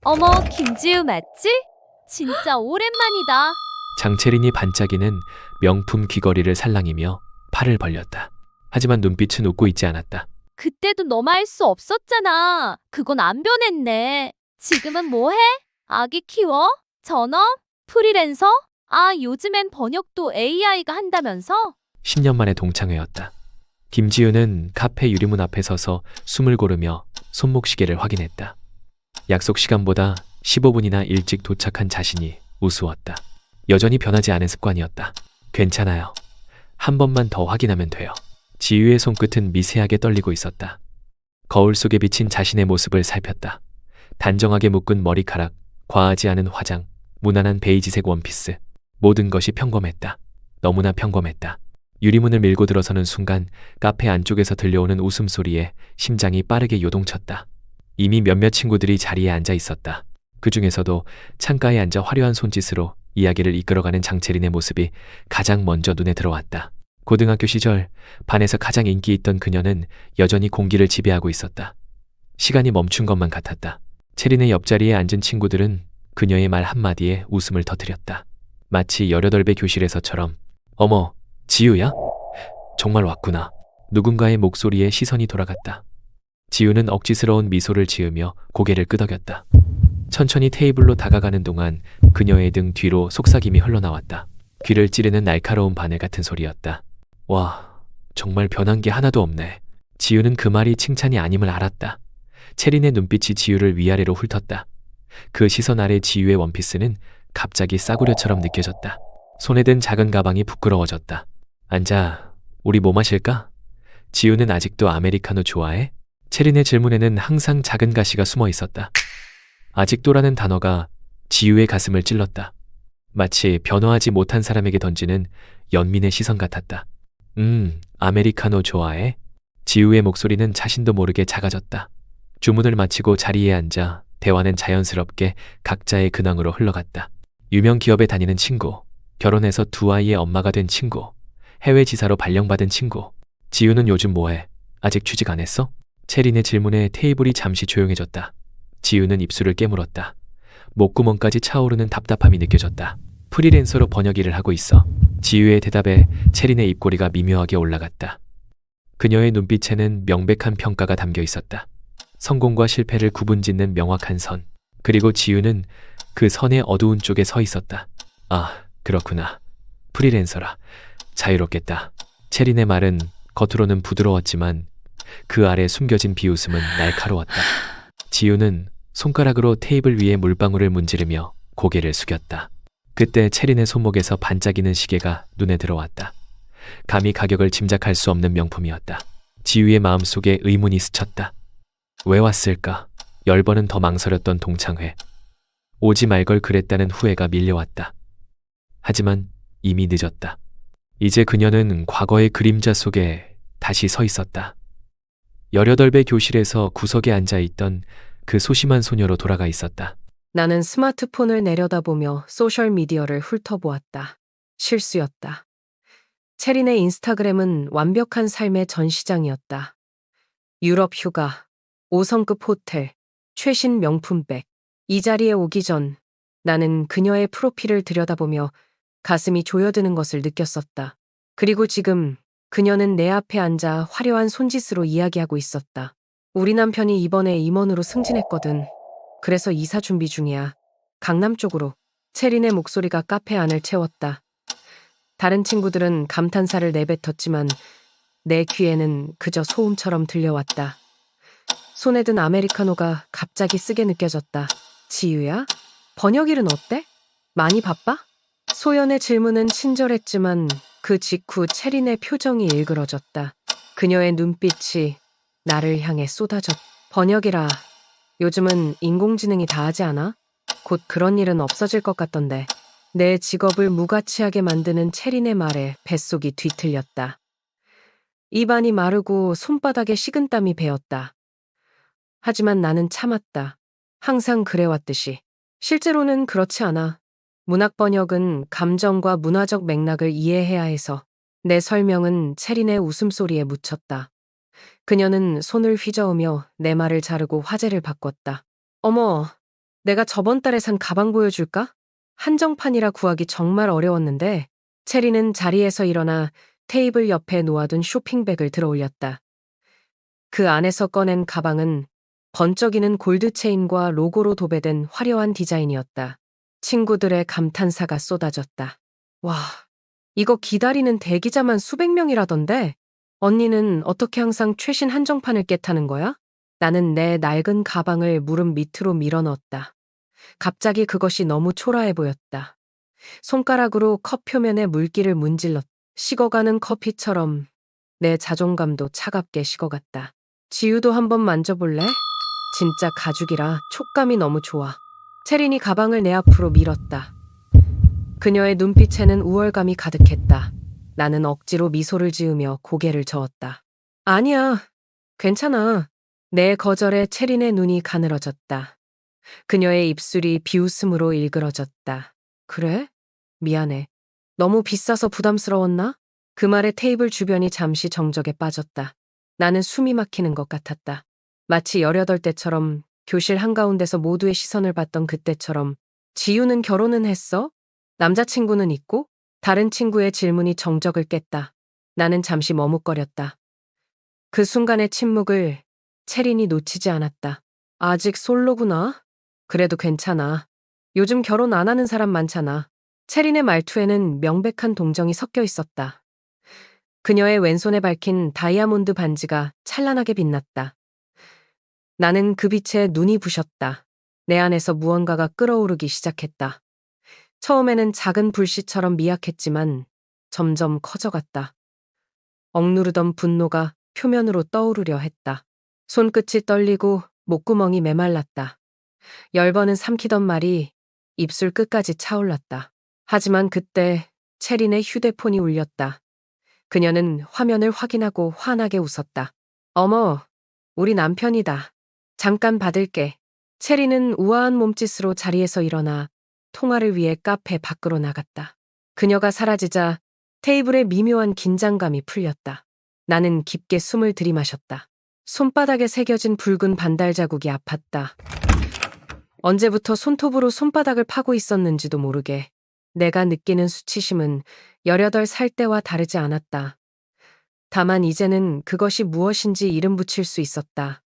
어머, 김지우 맞지? 진짜 오랜만이다. 장채린이 반짝이는 명품 귀걸이를 살랑이며 팔을 벌렸다. 하지만 눈빛은 웃고 있지 않았다. 그때도 너만 할 수 없었잖아. 그건 안 변했네. 지금은 뭐 해? 아기 키워? 전업? 프리랜서? 아, 요즘엔 번역도 AI가 한다면서? 10년 만에 동창회였다. 김지우는 카페 유리문 앞에 서서 숨을 고르며 손목시계를 확인했다. 약속 시간보다 15분이나 일찍 도착한 자신이 우스웠다. 여전히 변하지 않은 습관이었다. 괜찮아요. 한 번만 더 확인하면 돼요. 지우의 손끝은 미세하게 떨리고 있었다. 거울 속에 비친 자신의 모습을 살폈다. 단정하게 묶은 머리카락, 과하지 않은 화장, 무난한 베이지색 원피스. 모든 것이 평범했다. 너무나 평범했다. 유리문을 밀고 들어서는 순간 카페 안쪽에서 들려오는 웃음소리에 심장이 빠르게 요동쳤다. 이미 몇몇 친구들이 자리에 앉아 있었다. 그 중에서도 창가에 앉아 화려한 손짓으로 이야기를 이끌어가는 장채린의 모습이 가장 먼저 눈에 들어왔다. 고등학교 시절 반에서 가장 인기 있던 그녀는 여전히 공기를 지배하고 있었다. 시간이 멈춘 것만 같았다. 채린의 옆자리에 앉은 친구들은 그녀의 말 한마디에 웃음을 터뜨렸다. 마치 18배 교실에서처럼. 어머, 지우야? 정말 왔구나. 누군가의 목소리에 시선이 돌아갔다. 지우는 억지스러운 미소를 지으며 고개를 끄덕였다. 천천히 테이블로 다가가는 동안 그녀의 등 뒤로 속삭임이 흘러나왔다. 귀를 찌르는 날카로운 바늘 같은 소리였다. 와, 정말 변한 게 하나도 없네. 지우는 그 말이 칭찬이 아님을 알았다. 채린의 눈빛이 지우를 위아래로 훑었다. 그 시선 아래 지우의 원피스는 갑자기 싸구려처럼 느껴졌다. 손에 든 작은 가방이 부끄러워졌다. 앉아, 우리 뭐 마실까? 지우는 아직도 아메리카노 좋아해? 채린의 질문에는 항상 작은 가시가 숨어 있었다. 아직도라는 단어가 지우의 가슴을 찔렀다. 마치 변화하지 못한 사람에게 던지는 연민의 시선 같았다. 아메리카노 좋아해? 지우의 목소리는 자신도 모르게 작아졌다. 주문을 마치고 자리에 앉아 대화는 자연스럽게 각자의 근황으로 흘러갔다. 유명 기업에 다니는 친구, 결혼해서 두 아이의 엄마가 된 친구, 해외 지사로 발령받은 친구. 지우는 요즘 뭐해? 아직 취직 안 했어? 채린의 질문에 테이블이 잠시 조용해졌다. 지우는 입술을 깨물었다. 목구멍까지 차오르는 답답함이 느껴졌다. 프리랜서로 번역 일을 하고 있어. 지우의 대답에 채린의 입꼬리가 미묘하게 올라갔다. 그녀의 눈빛에는 명백한 평가가 담겨 있었다. 성공과 실패를 구분짓는 명확한 선. 그리고 지우는 그 선의 어두운 쪽에 서 있었다. 아, 그렇구나. 프리랜서라. 자유롭겠다. 채린의 말은 겉으로는 부드러웠지만 그 아래 숨겨진 비웃음은 날카로웠다. 지우는 손가락으로 테이블 위에 물방울을 문지르며 고개를 숙였다. 그때 채린의 손목에서 반짝이는 시계가 눈에 들어왔다. 감히 가격을 짐작할 수 없는 명품이었다. 지우의 마음속에 의문이 스쳤다. 왜 왔을까? 10번은 더 망설였던 동창회. 오지 말 걸 그랬다는 후회가 밀려왔다. 하지만 이미 늦었다. 이제 그녀는 과거의 그림자 속에 다시 서 있었다. 18배 교실에서 구석에 앉아있던 그 소심한 소녀로 돌아가 있었다. 나는 스마트폰을 내려다보며 소셜미디어를 훑어보았다. 실수였다. 체린의 인스타그램은 완벽한 삶의 전시장이었다. 유럽 휴가, 5성급 호텔, 최신 명품백. 이 자리에 오기 전 나는 그녀의 프로필을 들여다보며 가슴이 조여드는 것을 느꼈었다. 그리고 지금 그녀는 내 앞에 앉아 화려한 손짓으로 이야기하고 있었다. 우리 남편이 이번에 임원으로 승진했거든. 그래서 이사 준비 중이야. 강남 쪽으로. 채린의 목소리가 카페 안을 채웠다. 다른 친구들은 감탄사를 내뱉었지만 내 귀에는 그저 소음처럼 들려왔다. 손에 든 아메리카노가 갑자기 쓰게 느껴졌다. 지유야? 번역일은 어때? 많이 바빠? 소연의 질문은 친절했지만 그 직후 채린의 표정이 일그러졌다. 그녀의 눈빛이 나를 향해 쏟아졌다. 번역이라 요즘은 인공지능이 다 하지 않아? 곧 그런 일은 없어질 것 같던데. 내 직업을 무가치하게 만드는 채린의 말에 뱃속이 뒤틀렸다. 입안이 마르고 손바닥에 식은땀이 배었다. 하지만 나는 참았다. 항상 그래왔듯이. 실제로는 그렇지 않아. 문학 번역은 감정과 문화적 맥락을 이해해야 해서. 내 설명은 채린의 웃음소리에 묻혔다. 그녀는 손을 휘저으며 내 말을 자르고 화제를 바꿨다. 어머, 내가 저번 달에 산 가방 보여줄까? 한정판이라 구하기 정말 어려웠는데 체리는 자리에서 일어나 테이블 옆에 놓아둔 쇼핑백을 들어 올렸다. 그 안에서 꺼낸 가방은 번쩍이는 골드 체인과 로고로 도배된 화려한 디자인이었다. 친구들의 감탄사가 쏟아졌다. 와, 이거 기다리는 대기자만 수백 명이라던데? 언니는 어떻게 항상 최신 한정판을 깨타는 거야? 나는 내 낡은 가방을 무릎 밑으로 밀어 넣었다. 갑자기 그것이 너무 초라해 보였다. 손가락으로 컵 표면에 물기를 문질렀다. 식어가는 커피처럼 내 자존감도 차갑게 식어갔다. 지우도 한번 만져볼래? 진짜 가죽이라 촉감이 너무 좋아. 체린이 가방을 내 앞으로 밀었다. 그녀의 눈빛에는 우월감이 가득했다. 나는 억지로 미소를 지으며 고개를 저었다. 아니야, 괜찮아. 내 거절에 체린의 눈이 가늘어졌다. 그녀의 입술이 비웃음으로 일그러졌다. 그래? 미안해. 너무 비싸서 부담스러웠나? 그 말에 테이블 주변이 잠시 정적에 빠졌다. 나는 숨이 막히는 것 같았다. 마치 18대처럼 교실 한가운데서 모두의 시선을 받던 그때처럼. 지우는 결혼은 했어? 남자친구는 있고? 다른 친구의 질문이 정적을 깼다. 나는 잠시 머뭇거렸다. 그 순간의 침묵을 체린이 놓치지 않았다. 아직 솔로구나? 그래도 괜찮아. 요즘 결혼 안 하는 사람 많잖아. 체린의 말투에는 명백한 동정이 섞여 있었다. 그녀의 왼손에 밝힌 다이아몬드 반지가 찬란하게 빛났다. 나는 그 빛에 눈이 부셨다. 내 안에서 무언가가 끓어오르기 시작했다. 처음에는 작은 불씨처럼 미약했지만 점점 커져갔다. 억누르던 분노가 표면으로 떠오르려 했다. 손끝이 떨리고 목구멍이 메말랐다. 열번은 삼키던 말이 입술 끝까지 차올랐다. 하지만 그때 체린의 휴대폰이 울렸다. 그녀는 화면을 확인하고 환하게 웃었다. 어머, 우리 남편이다. 잠깐 받을게. 체린은 우아한 몸짓으로 자리에서 일어나 통화를 위해 카페 밖으로 나갔다. 그녀가 사라지자 테이블에 미묘한 긴장감이 풀렸다. 나는 깊게 숨을 들이마셨다. 손바닥에 새겨진 붉은 반달 자국이 아팠다. 언제부터 손톱으로 손바닥을 파고 있었는지도 모르게 내가 느끼는 수치심은 18살 때와 다르지 않았다. 다만 이제는 그것이 무엇인지 이름 붙일 수 있었다.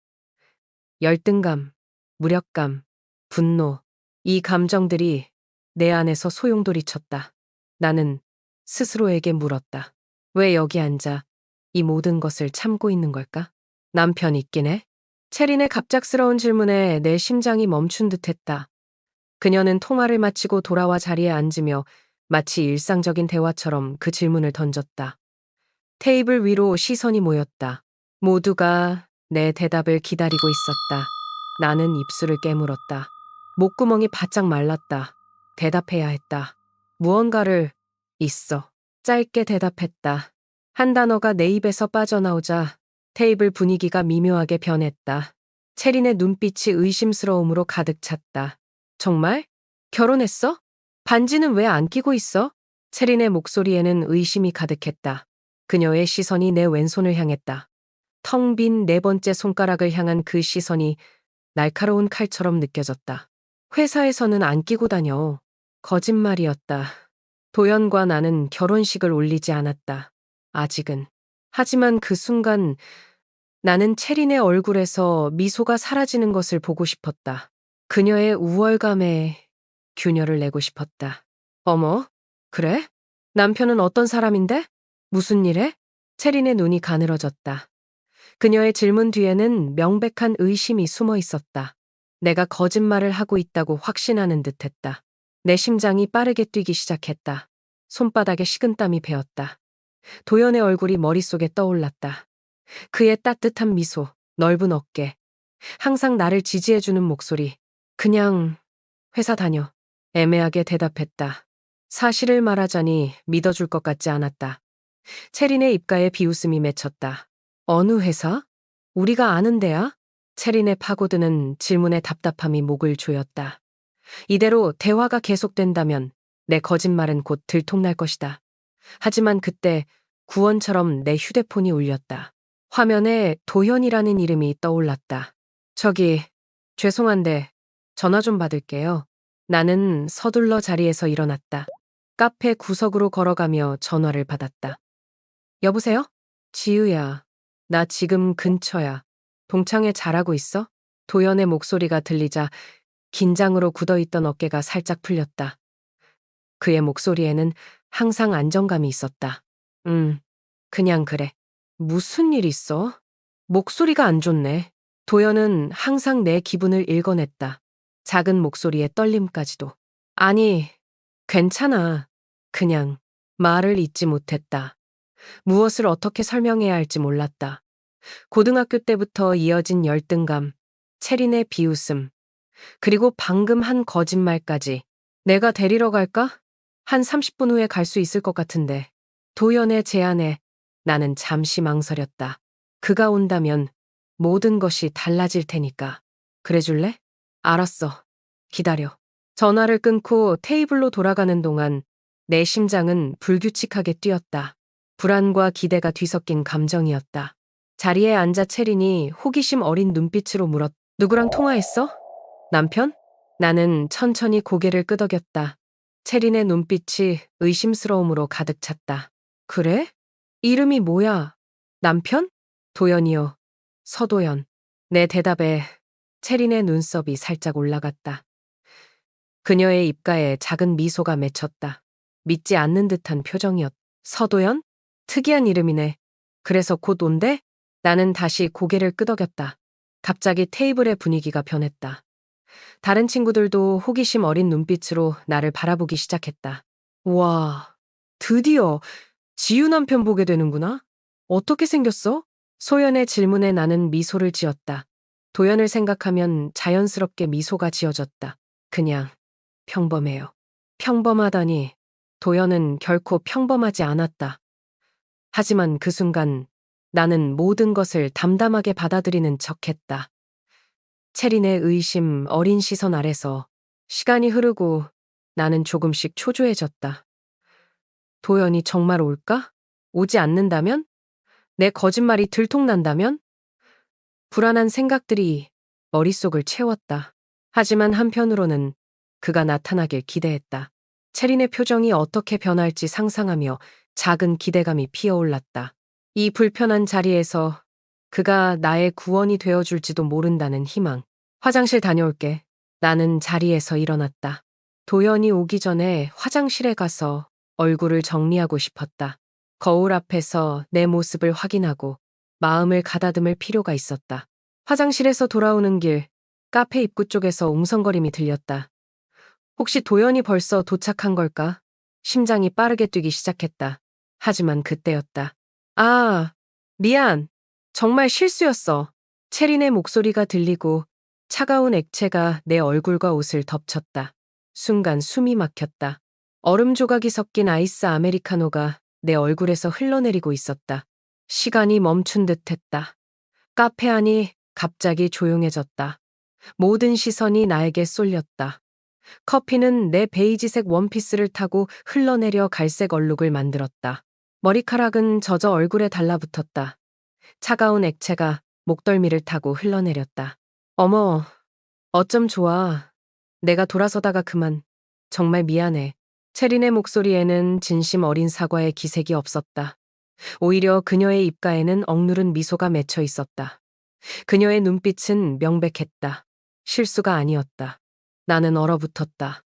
열등감, 무력감, 분노, 이 감정들이 내 안에서 소용돌이쳤다. 나는 스스로에게 물었다. 왜 여기 앉아 이 모든 것을 참고 있는 걸까? 남편 있긴 해? 체린의 갑작스러운 질문에 내 심장이 멈춘 듯했다. 그녀는 통화를 마치고 돌아와 자리에 앉으며 마치 일상적인 대화처럼 그 질문을 던졌다. 테이블 위로 시선이 모였다. 모두가 내 대답을 기다리고 있었다. 나는 입술을 깨물었다. 목구멍이 바짝 말랐다. 대답해야 했다. 무언가를 있어. 짧게 대답했다. 한 단어가 내 입에서 빠져나오자 테이블 분위기가 미묘하게 변했다. 체린의 눈빛이 의심스러움으로 가득 찼다. 정말? 결혼했어? 반지는 왜 안 끼고 있어? 체린의 목소리에는 의심이 가득했다. 그녀의 시선이 내 왼손을 향했다. 텅 빈 네 번째 손가락을 향한 그 시선이 날카로운 칼처럼 느껴졌다. 회사에서는 안 끼고 다녀. 거짓말이었다. 도연과 나는 결혼식을 올리지 않았다. 아직은. 하지만 그 순간 나는 체린의 얼굴에서 미소가 사라지는 것을 보고 싶었다. 그녀의 우월감에 균열을 내고 싶었다. 어머, 그래? 남편은 어떤 사람인데? 무슨 일해? 체린의 눈이 가늘어졌다. 그녀의 질문 뒤에는 명백한 의심이 숨어 있었다. 내가 거짓말을 하고 있다고 확신하는 듯했다. 내 심장이 빠르게 뛰기 시작했다. 손바닥에 식은땀이 배었다. 도연의 얼굴이 머릿속에 떠올랐다. 그의 따뜻한 미소, 넓은 어깨, 항상 나를 지지해주는 목소리. 그냥 회사 다녀. 애매하게 대답했다. 사실을 말하자니 믿어줄 것 같지 않았다. 체린의 입가에 비웃음이 맺혔다. 어느 회사? 우리가 아는 데야? 체린의 파고드는 질문에 답답함이 목을 조였다. 이대로 대화가 계속된다면 내 거짓말은 곧 들통날 것이다. 하지만 그때 구원처럼 내 휴대폰이 울렸다. 화면에 도현이라는 이름이 떠올랐다. 저기, 죄송한데 전화 좀 받을게요. 나는 서둘러 자리에서 일어났다. 카페 구석으로 걸어가며 전화를 받았다. 여보세요? 지우야. 나 지금 근처야. 동창회 잘하고 있어? 도연의 목소리가 들리자 긴장으로 굳어있던 어깨가 살짝 풀렸다. 그의 목소리에는 항상 안정감이 있었다. 그냥 그래. 무슨 일 있어? 목소리가 안 좋네. 도연은 항상 내 기분을 읽어냈다. 작은 목소리에 떨림까지도. 아니, 괜찮아. 그냥 말을 잇지 못했다. 무엇을 어떻게 설명해야 할지 몰랐다. 고등학교 때부터 이어진 열등감, 체린의 비웃음, 그리고 방금 한 거짓말까지. 내가 데리러 갈까? 한 30분 후에 갈 수 있을 것 같은데. 도연의 제안에 나는 잠시 망설였다. 그가 온다면 모든 것이 달라질 테니까. 그래줄래? 알았어. 기다려. 전화를 끊고 테이블로 돌아가는 동안 내 심장은 불규칙하게 뛰었다. 불안과 기대가 뒤섞인 감정이었다. 자리에 앉아 체린이 호기심 어린 눈빛으로 물었. 누구랑 통화했어? 남편? 나는 천천히 고개를 끄덕였다. 체린의 눈빛이 의심스러움으로 가득 찼다. 그래? 이름이 뭐야? 남편? 도연이요. 서도연. 내 대답에 체린의 눈썹이 살짝 올라갔다. 그녀의 입가에 작은 미소가 맺혔다. 믿지 않는 듯한 표정이었다. 서도연? 특이한 이름이네. 그래서 곧 온대? 나는 다시 고개를 끄덕였다. 갑자기 테이블의 분위기가 변했다. 다른 친구들도 호기심 어린 눈빛으로 나를 바라보기 시작했다. 와, 드디어 지유 남편 보게 되는구나? 어떻게 생겼어? 소연의 질문에 나는 미소를 지었다. 도연을 생각하면 자연스럽게 미소가 지어졌다. 그냥 평범해요. 평범하다니 도연은 결코 평범하지 않았다. 하지만 그 순간 나는 모든 것을 담담하게 받아들이는 척했다. 체린의 의심 어린 시선 아래서 시간이 흐르고 나는 조금씩 초조해졌다. 도연이 정말 올까? 오지 않는다면? 내 거짓말이 들통난다면? 불안한 생각들이 머릿속을 채웠다. 하지만 한편으로는 그가 나타나길 기대했다. 체린의 표정이 어떻게 변할지 상상하며 작은 기대감이 피어올랐다. 이 불편한 자리에서 그가 나의 구원이 되어줄지도 모른다는 희망. 화장실 다녀올게. 나는 자리에서 일어났다. 도연이 오기 전에 화장실에 가서 얼굴을 정리하고 싶었다. 거울 앞에서 내 모습을 확인하고 마음을 가다듬을 필요가 있었다. 화장실에서 돌아오는 길, 카페 입구 쪽에서 웅성거림이 들렸다. 혹시 도연이 벌써 도착한 걸까? 심장이 빠르게 뛰기 시작했다. 하지만 그때였다. 아, 미안. 정말 실수였어. 체린의 목소리가 들리고 차가운 액체가 내 얼굴과 옷을 덮쳤다. 순간 숨이 막혔다. 얼음 조각이 섞인 아이스 아메리카노가 내 얼굴에서 흘러내리고 있었다. 시간이 멈춘 듯했다. 카페 안이 갑자기 조용해졌다. 모든 시선이 나에게 쏠렸다. 커피는 내 베이지색 원피스를 타고 흘러내려 갈색 얼룩을 만들었다. 머리카락은 젖어 얼굴에 달라붙었다. 차가운 액체가 목덜미를 타고 흘러내렸다. 어머, 어쩜 좋아. 내가 돌아서다가 그만. 정말 미안해. 체린의 목소리에는 진심 어린 사과의 기색이 없었다. 오히려 그녀의 입가에는 억누른 미소가 맺혀 있었다. 그녀의 눈빛은 명백했다. 실수가 아니었다. 나는 얼어붙었다.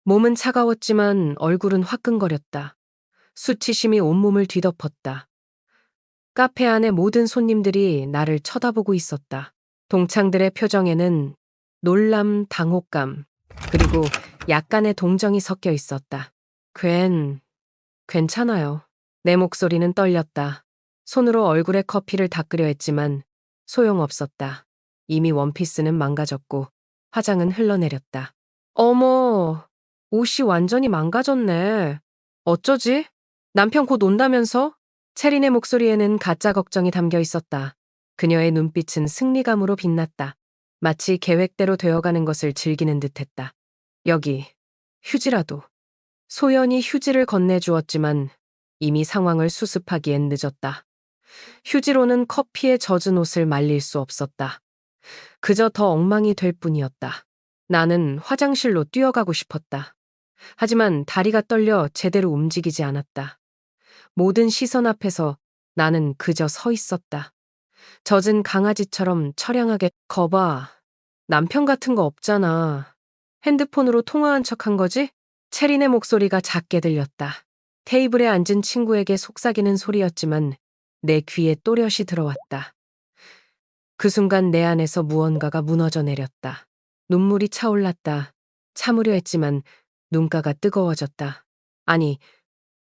몸은 차가웠지만 얼굴은 화끈거렸다. 수치심이 온몸을 뒤덮었다. 카페 안의 모든 손님들이 나를 쳐다보고 있었다. 동창들의 표정에는 놀람, 당혹감, 그리고 약간의 동정이 섞여 있었다. 괜찮아요. 내 목소리는 떨렸다. 손으로 얼굴에 커피를 닦으려 했지만 소용없었다. 이미 원피스는 망가졌고 화장은 흘러내렸다. 어머, 옷이 완전히 망가졌네. 어쩌지? 남편 곧 온다면서? 체린의 목소리에는 가짜 걱정이 담겨 있었다. 그녀의 눈빛은 승리감으로 빛났다. 마치 계획대로 되어가는 것을 즐기는 듯했다. 여기, 휴지라도. 소연이 휴지를 건네주었지만 이미 상황을 수습하기엔 늦었다. 휴지로는 커피에 젖은 옷을 말릴 수 없었다. 그저 더 엉망이 될 뿐이었다. 나는 화장실로 뛰어가고 싶었다. 하지만 다리가 떨려 제대로 움직이지 않았다. 모든 시선 앞에서 나는 그저 서 있었다. 젖은 강아지처럼 처량하게 거봐. 남편 같은 거 없잖아. 핸드폰으로 통화한 척 한 거지? 체린의 목소리가 작게 들렸다. 테이블에 앉은 친구에게 속삭이는 소리였지만 내 귀에 또렷이 들어왔다. 그 순간 내 안에서 무언가가 무너져 내렸다. 눈물이 차올랐다. 참으려 했지만 눈가가 뜨거워졌다. 아니,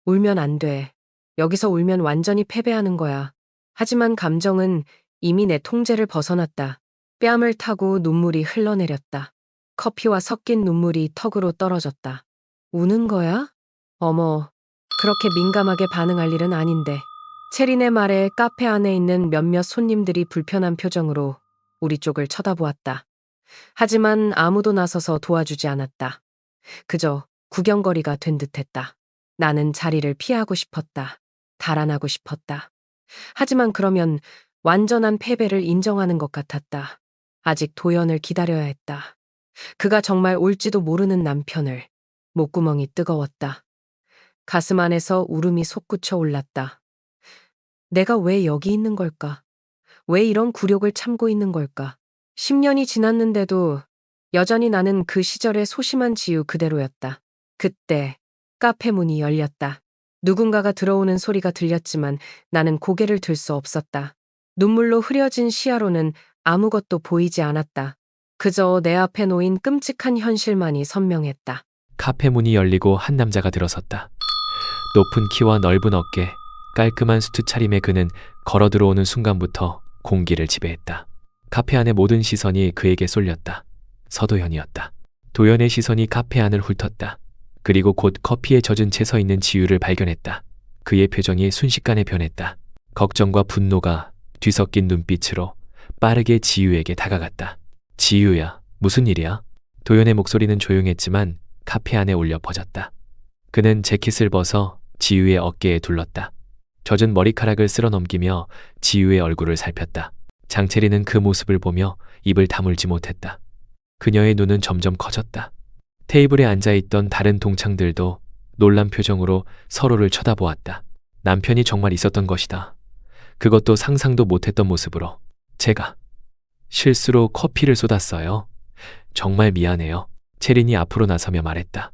울면 안 돼. 여기서 울면 완전히 패배하는 거야. 하지만 감정은 이미 내 통제를 벗어났다. 뺨을 타고 눈물이 흘러내렸다. 커피와 섞인 눈물이 턱으로 떨어졌다. 우는 거야? 어머, 그렇게 민감하게 반응할 일은 아닌데. 체린의 말에 카페 안에 있는 몇몇 손님들이 불편한 표정으로 우리 쪽을 쳐다보았다. 하지만 아무도 나서서 도와주지 않았다. 그저 구경거리가 된 듯했다. 나는 자리를 피하고 싶었다. 달아나고 싶었다. 하지만 그러면 완전한 패배를 인정하는 것 같았다. 아직 도연을 기다려야 했다. 그가 정말 올지도 모르는 남편을. 목구멍이 뜨거웠다. 가슴 안에서 울음이 솟구쳐 올랐다. 내가 왜 여기 있는 걸까? 왜 이런 굴욕을 참고 있는 걸까? 10년이 지났는데도 여전히 나는 그 시절의 소심한 지우 그대로였다. 그때 카페 문이 열렸다. 누군가가 들어오는 소리가 들렸지만 나는 고개를 들 수 없었다. 눈물로 흐려진 시야로는 아무것도 보이지 않았다. 그저 내 앞에 놓인 끔찍한 현실만이 선명했다. 카페 문이 열리고 한 남자가 들어섰다. 높은 키와 넓은 어깨, 깔끔한 수트 차림의 그는 걸어 들어오는 순간부터 공기를 지배했다. 카페 안의 모든 시선이 그에게 쏠렸다. 서도현이었다. 도연의 시선이 카페 안을 훑었다. 그리고 곧 커피에 젖은 채 서 있는 지유를 발견했다. 그의 표정이 순식간에 변했다. 걱정과 분노가 뒤섞인 눈빛으로 빠르게 지유에게 다가갔다. 지유야, 무슨 일이야? 도연의 목소리는 조용했지만 카페 안에 울려 퍼졌다. 그는 재킷을 벗어 지유의 어깨에 둘렀다. 젖은 머리카락을 쓸어 넘기며 지유의 얼굴을 살폈다. 장채리는 그 모습을 보며 입을 다물지 못했다. 그녀의 눈은 점점 커졌다. 테이블에 앉아있던 다른 동창들도 놀란 표정으로 서로를 쳐다보았다. 남편이 정말 있었던 것이다. 그것도 상상도 못했던 모습으로. 제가 실수로 커피를 쏟았어요. 정말 미안해요. 채린이 앞으로 나서며 말했다.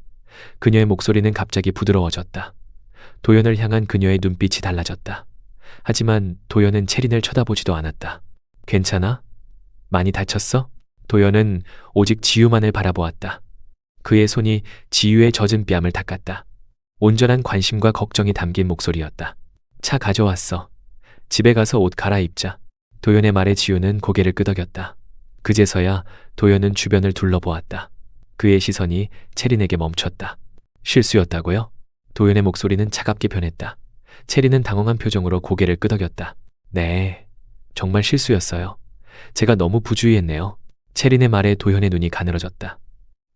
그녀의 목소리는 갑자기 부드러워졌다. 도연을 향한 그녀의 눈빛이 달라졌다. 하지만 도연은 채린을 쳐다보지도 않았다. 괜찮아? 많이 다쳤어? 도연은 오직 지유만을 바라보았다. 그의 손이 지유의 젖은 뺨을 닦았다. 온전한 관심과 걱정이 담긴 목소리였다. 차 가져왔어. 집에 가서 옷 갈아입자. 도연의 말에 지유는 고개를 끄덕였다. 그제서야 도연은 주변을 둘러보았다. 그의 시선이 채린에게 멈췄다. 실수였다고요? 도연의 목소리는 차갑게 변했다. 채린은 당황한 표정으로 고개를 끄덕였다. 네, 정말 실수였어요. 제가 너무 부주의했네요. 채린의 말에 도연의 눈이 가늘어졌다.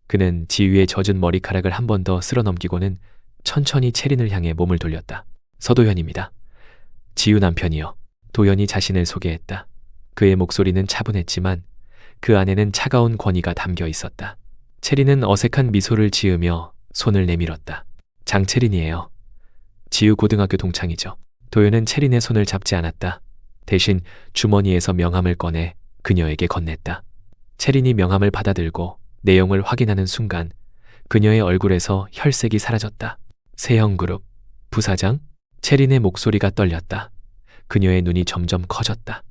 그는 지유의 젖은 머리카락을 한 번 더 쓸어 넘기고는 천천히 채린을 향해 몸을 돌렸다. 서도연입니다. 지유 남편이요. 도연이 자신을 소개했다. 그의 목소리는 차분했지만 그 안에는 차가운 권위가 담겨 있었다. 채린은 어색한 미소를 지으며 손을 내밀었다. 장채린이에요. 지유 고등학교 동창이죠. 도연은 채린의 손을 잡지 않았다. 대신 주머니에서 명함을 꺼내 그녀에게 건넸다. 채린이 명함을 받아들고 내용을 확인하는 순간 그녀의 얼굴에서 혈색이 사라졌다. 세형그룹 부사장? 채린의 목소리가 떨렸다. 그녀의 눈이 점점 커졌다.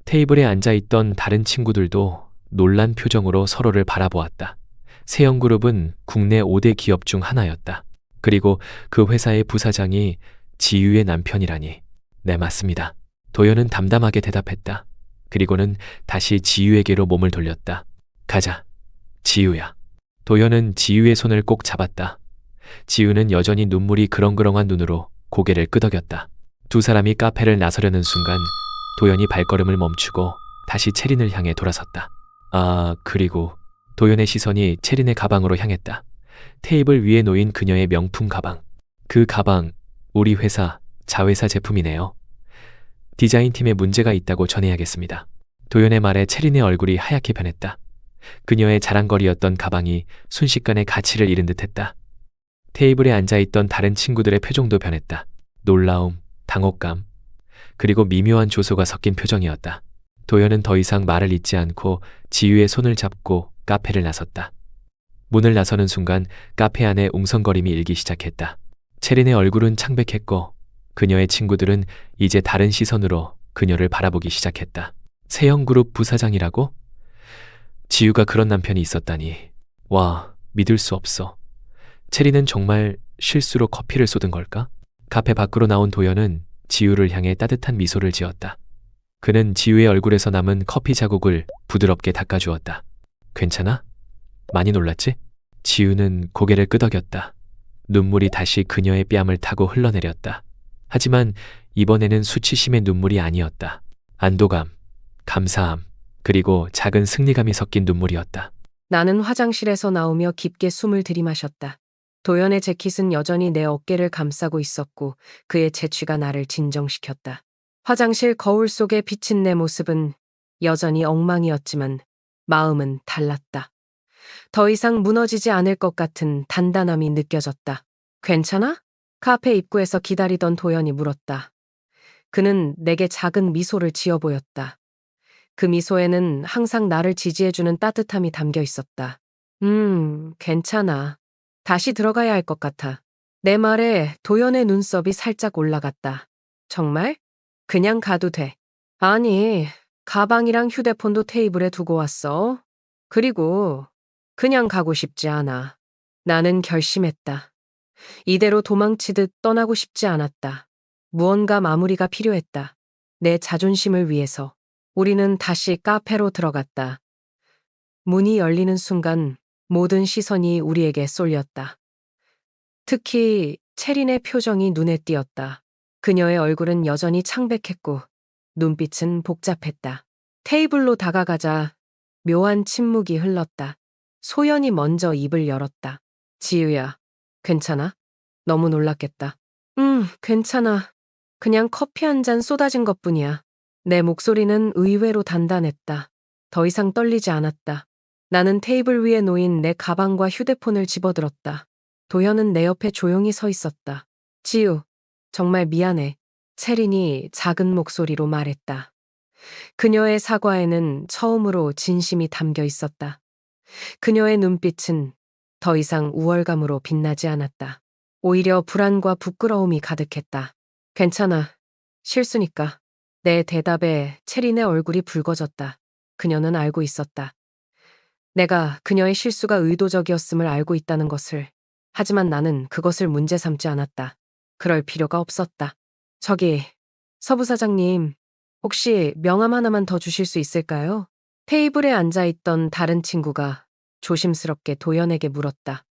테이블에 앉아있던 다른 친구들도 놀란 표정으로 서로를 바라보았다. 세형그룹은 국내 5대 기업 중 하나였다. 그리고 그 회사의 부사장이 지유의 남편이라니. 네, 맞습니다. 도연은 담담하게 대답했다. 그리고는 다시 지유에게로 몸을 돌렸다. 가자, 지유야. 도연은 지유의 손을 꼭 잡았다. 지유는 여전히 눈물이 그렁그렁한 눈으로 고개를 끄덕였다. 두 사람이 카페를 나서려는 순간 도연이 발걸음을 멈추고 다시 채린을 향해 돌아섰다. 그리고 도연의 시선이 채린의 가방으로 향했다. 테이블 위에 놓인 그녀의 명품 가방. 그 가방, 우리 회사, 자회사 제품이네요. 디자인팀에 문제가 있다고 전해야겠습니다. 도연의 말에 채린의 얼굴이 하얗게 변했다. 그녀의 자랑거리였던 가방이 순식간에 가치를 잃은 듯했다. 테이블에 앉아있던 다른 친구들의 표정도 변했다. 놀라움, 당혹감, 그리고 미묘한 조소가 섞인 표정이었다. 도연은 더 이상 말을 잇지 않고 지유의 손을 잡고 카페를 나섰다. 문을 나서는 순간 카페 안에 웅성거림이 일기 시작했다. 체린의 얼굴은 창백했고 그녀의 친구들은 이제 다른 시선으로 그녀를 바라보기 시작했다. 세영그룹 부사장이라고? 지유가 그런 남편이 있었다니. 와, 믿을 수 없어. 체리는 정말 실수로 커피를 쏟은 걸까? 카페 밖으로 나온 도연은 지유를 향해 따뜻한 미소를 지었다. 그는 지유의 얼굴에서 남은 커피 자국을 부드럽게 닦아주었다. 괜찮아? 많이 놀랐지? 지유는 고개를 끄덕였다. 눈물이 다시 그녀의 뺨을 타고 흘러내렸다. 하지만 이번에는 수치심의 눈물이 아니었다. 안도감, 감사함, 그리고 작은 승리감이 섞인 눈물이었다. 나는 화장실에서 나오며 깊게 숨을 들이마셨다. 도연의 재킷은 여전히 내 어깨를 감싸고 있었고 그의 재취가 나를 진정시켰다. 화장실 거울 속에 비친 내 모습은 여전히 엉망이었지만 마음은 달랐다. 더 이상 무너지지 않을 것 같은 단단함이 느껴졌다. 괜찮아? 카페 입구에서 기다리던 도연이 물었다. 그는 내게 작은 미소를 지어 보였다. 그 미소에는 항상 나를 지지해주는 따뜻함이 담겨 있었다. 괜찮아. 다시 들어가야 할 것 같아. 내 말에 도연의 눈썹이 살짝 올라갔다. 정말? 그냥 가도 돼. 아니, 가방이랑 휴대폰도 테이블에 두고 왔어. 그리고 그냥 가고 싶지 않아. 나는 결심했다. 이대로 도망치듯 떠나고 싶지 않았다. 무언가 마무리가 필요했다. 내 자존심을 위해서. 우리는 다시 카페로 들어갔다. 문이 열리는 순간 모든 시선이 우리에게 쏠렸다. 특히 체린의 표정이 눈에 띄었다. 그녀의 얼굴은 여전히 창백했고 눈빛은 복잡했다. 테이블로 다가가자 묘한 침묵이 흘렀다. 소연이 먼저 입을 열었다. 지유야, 괜찮아? 너무 놀랐겠다. 괜찮아. 그냥 커피 한 잔 쏟아진 것뿐이야. 내 목소리는 의외로 단단했다. 더 이상 떨리지 않았다. 나는 테이블 위에 놓인 내 가방과 휴대폰을 집어들었다. 도현은 내 옆에 조용히 서 있었다. 지유, 정말 미안해. 체린이 작은 목소리로 말했다. 그녀의 사과에는 처음으로 진심이 담겨 있었다. 그녀의 눈빛은 더 이상 우월감으로 빛나지 않았다. 오히려 불안과 부끄러움이 가득했다. 괜찮아. 실수니까. 내 대답에 체린의 얼굴이 붉어졌다. 그녀는 알고 있었다. 내가 그녀의 실수가 의도적이었음을 알고 있다는 것을. 하지만 나는 그것을 문제 삼지 않았다. 그럴 필요가 없었다. 저기, 서부 사장님, 혹시 명함 하나만 더 주실 수 있을까요? 테이블에 앉아있던 다른 친구가 조심스럽게 도연에게 물었다.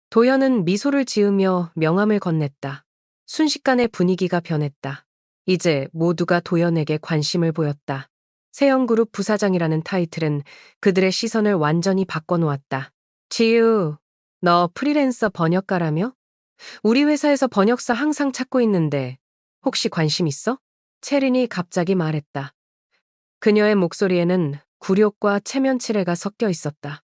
도연은 미소를 지으며 명함을 건넸다. 순식간에 분위기가 변했다. 이제 모두가 도연에게 관심을 보였다. 세영그룹 부사장이라는 타이틀은 그들의 시선을 완전히 바꿔놓았다. 지유, 너 프리랜서 번역가라며? 우리 회사에서 번역사 항상 찾고 있는데 혹시 관심 있어? 체린이 갑자기 말했다. 그녀의 목소리에는 굴욕과 체면치레가 섞여 있었다.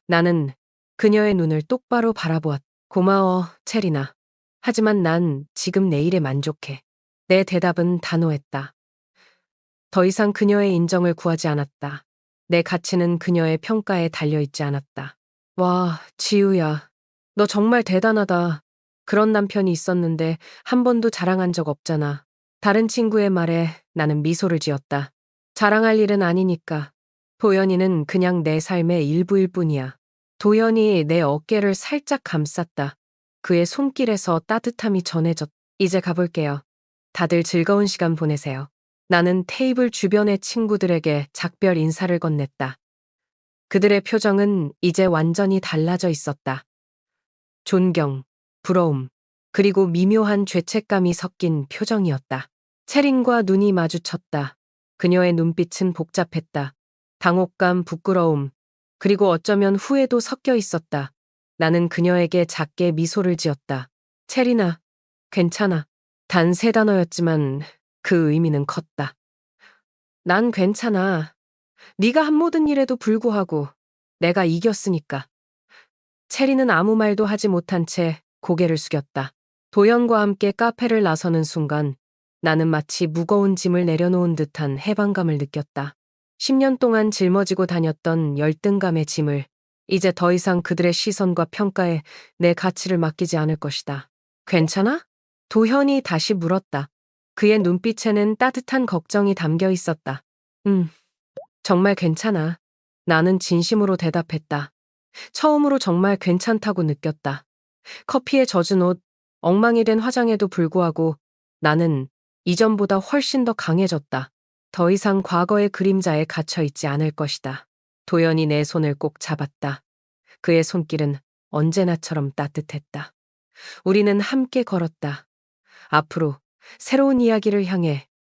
나는 그녀의 눈을 똑바로 바라보았다. 고마워, 체린아. 하지만 난 지금 내 일에 만족해. 내 대답은 단호했다. 더 이상 그녀의 인정을 구하지 않았다. 내 가치는 그녀의 평가에 달려있지 않았다. 와, 지우야. 너 정말 대단하다. 그런 남편이 있었는데 한 번도 자랑한 적 없잖아. 다른 친구의 말에 나는 미소를 지었다. 자랑할 일은 아니니까. 도연이는 그냥 내 삶의 일부일 뿐이야. 도연이 내 어깨를 살짝 감쌌다. 그의 손길에서 따뜻함이 전해졌다. 이제 가볼게요. 다들 즐거운 시간 보내세요. 나는 테이블 주변의 친구들에게 작별 인사를 건넸다. 그들의 표정은 이제 완전히 달라져 있었다. 존경, 부러움, 그리고 미묘한 죄책감이 섞인 표정이었다. 체린과 눈이 마주쳤다. 그녀의 눈빛은 복잡했다. 당혹감, 부끄러움, 그리고 어쩌면 후회도 섞여 있었다. 나는 그녀에게 작게 미소를 지었다. 체린아, 괜찮아. 단 3단어였지만 그 의미는 컸다. 난 괜찮아. 네가 한 모든 일에도 불구하고 내가 이겼으니까. 체리는 아무 말도 하지 못한 채 고개를 숙였다. 도연과 함께 카페를 나서는 순간 나는 마치 무거운 짐을 내려놓은 듯한 해방감을 느꼈다. 10년 동안 짊어지고 다녔던 열등감의 짐을 이제 더 이상 그들의 시선과 평가에 내 가치를 맡기지 않을 것이다. 괜찮아? 도현이 다시 물었다. 그의 눈빛에는 따뜻한 걱정이 담겨 있었다. 정말 괜찮아. 나는 진심으로 대답했다. 처음으로 정말 괜찮다고 느꼈다. 커피에 젖은 옷, 엉망이 된 화장에도 불구하고 나는 이전보다 훨씬 더 강해졌다. 더 이상 과거의 그림자에 갇혀 있지 않을 것이다. 도연이 내 손을 꼭 잡았다. 그의 손길은 언제나처럼 따뜻했다. 우리는 함께 걸었다. 앞으로 새로운 이야기를 향해